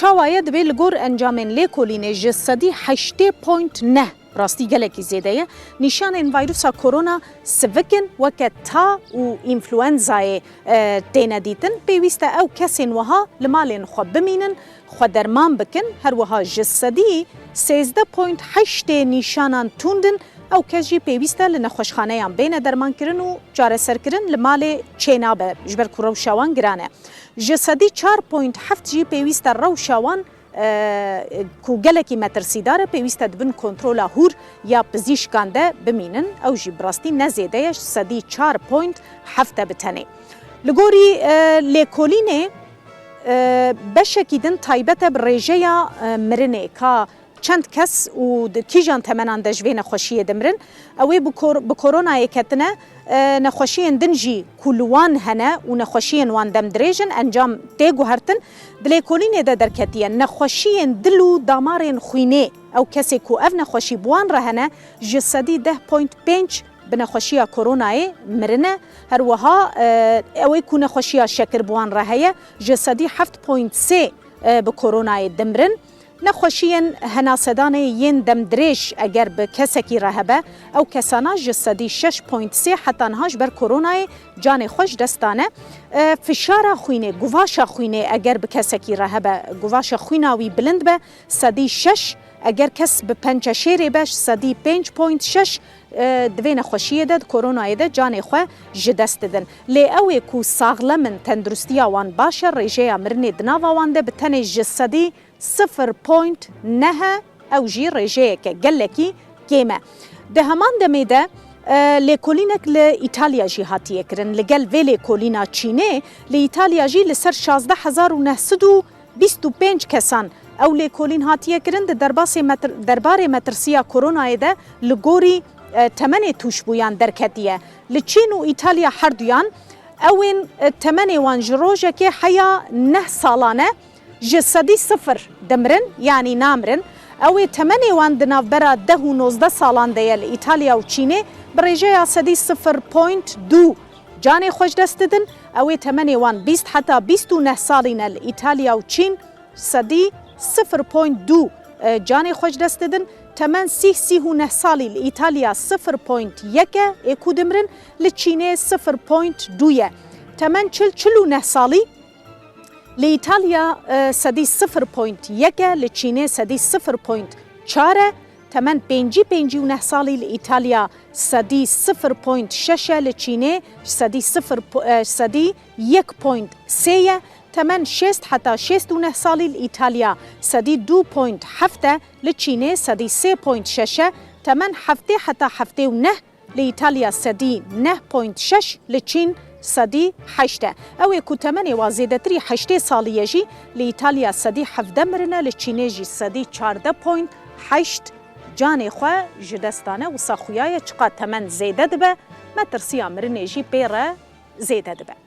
چاوایه دبی لگور انجامن لیکولینه جسدی 8.9 راستی گلکی زیده نشان این ویروسا کرونا سوکن وکت تا و اینفلوئنزای تینه دیتن پیوسته او کسین وها لمالین خواب بمینن خود درمان بکن هر وها جسدی 13.8 نشانان توندن او کسی پیوسته لنخوشخانه هم بین درمان کرن و جاره سر کرن لمال چینابه جبر کرو شوان گرانه جسدی 4.7 جی پیوسته رو شوان کو گلکی مترسیداره پیوسته دبن کنترولا هور یا پزیشکانده بمینن او جی براستی نزیدهش صدی 4.7 بتنه لگوری لیکولینه بشکیدن تایبت بریجه یا مرنه که چند کس و کیجان تمنان دجوی نخوشی دمرن اوی بکورونا یکتنه نخوشی دنجی کلوان هنه و نخوشی وان دم دریجن انجام تیگو هرتن دلیکولین ده درکتیه نخوشی دلو دامارین خوینه او کسی کو اف نخوشی بوان رهنه جسدی 10.5 بنخوشی کورونای مرنه هر وها اوی کو نخوشی شکر بوان رهیه جسدی 7.3 بکورونای دمرن نخوشیین هناسدان ین دم دریش اگر به کسکی رهبه او کسانا جسدی 6.3 حتی نهاش بر کرونای جان خوش دستانه فشار خوینه گواش خوینه اگر به کسکی رهبه گواش خویناوی بلند به صدی 6 اگر کس به پنچشیری بش صدی 5.6 دوی نخوشیه ده کرونای ده جان خو جدست دن لی اوی کو ساغلمن تندرستی وان باشه ریجه مرنی دناوا وان ده بتنه جسدی 0.9 او جی ریجه که گلکی کیمه ده همان دمیده لیکولینک لإيطاليا جی هاتیه کرن لگل وی لیکولینا چینه لإيطاليا جی لسر 16925 کسان او لیکولین هاتیه کرن ده دربار مترسیا کرونای ده لگوری تمنی توش بویان درکتیه لچین و ایتالیا هر دویان اوین تمنی وان جروجه که حیا 9 سالانه جسدی 0 دمرن یعنی نامرن اوی تمنی وان دناف برا 10 و 19 سالان دیل ایتالیا و چینه بریجه صدی 0.2 جانی خوش دستدن اوی تمنی وان 20 حتی 29 سالین ایتالیا و چین صدی 0.2 جانی خوش دستدن تمن 39 سالی لإيطاليا 0.1 اكو دمرن لچینه 0.2 تمن 49 سالی لإيطاليا صدی 0.1 لچینه صدی 0.4 تمن 59 سالی لإيطاليا صدی 0.6 لچینه صدی 1.3 تمن 6 حتی 69 سالی لإيطاليا صدی 2.7 لچینه صدی 3.6 تمن 7 حتی 7 لإيطاليا صدی 9.6 لچین صدی 8 او اكو تمني وازيدتري 8 ساليه جي لإيطاليا صدی 17 مرنه لچینه جي صدی 14.8 جاني خو جدستانه و ساخويايه چقا تمن زيده دبه مترسيا مرنه جي بيره زيده دبه